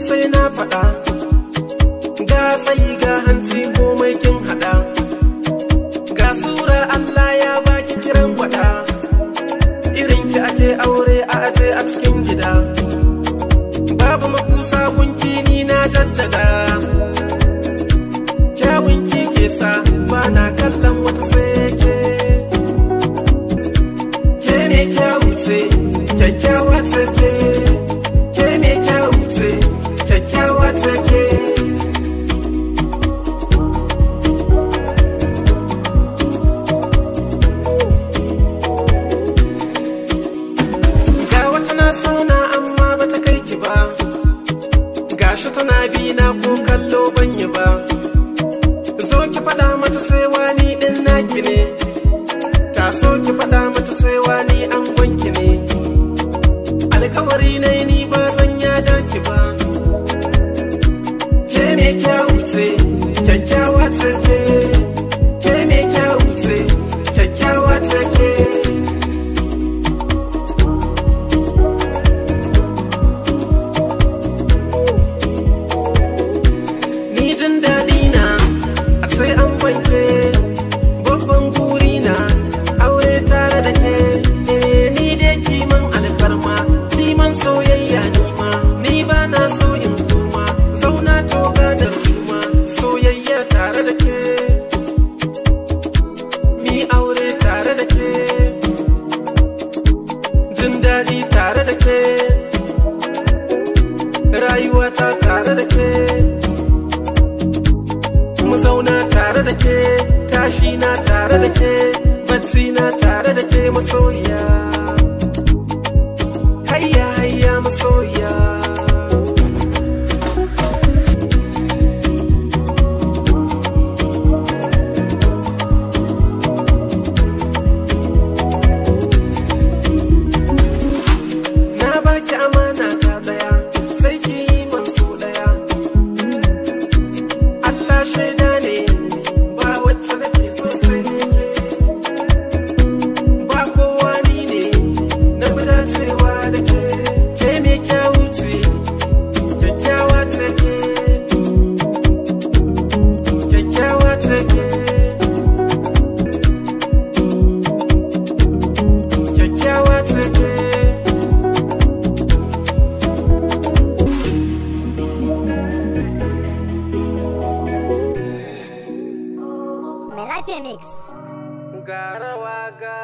sai na faɗa, ga tsayi ga hanci komai kin haɗa, ga sura Allah ya baki kiran gwada, irin ki ake aure a aje a cikin gida, babu makusa gunki ni na jajjaga, kyawun ki ke sa ba na kallon wata sai ke ne kyawu ce, kyakkyawa ce ke ne kyawu ce, kyakkyawa ce ke. Ga wata na sona amma bata kai ki ba, gashi tana bi na ko kallo ban yi ba, zo ki faɗa mata cewa ni ɗin naki ne, ta so ki faɗa mata cewa ni an gwanki ne, alkawari na ni ba zan yada ki ba, ke me kyawu ce, kyakkyawa ce ke me kyawu ce, kyakkyawa ce ke. Ni jin daɗi na a sai an wanke, babban guri na aure tare da ke, ni dai kiman alfarma, kiman soyayya nima, ni ba na so in kuma, zauna toga da kuma, soyayya tare da ke, mi aure tare da ke, jin daɗi tare da ke, rayuwata tare da ke, mu zauna tare da ke, tashi na tare da ke, bacci na tare da ke masoyiya, hayya hayya masoyiya. Na baki amana ta daya, sai ki yi man so daya, Allah shaida ne ba wacce nake so sai ke, ba kowa ni ne na fi dacewa da ke me kyawu ce, kyakkyawa ce ke, kyakkyawa ce ke, kyakkyawa ce ke. Mai Lafiya Mix. Ga rawa ga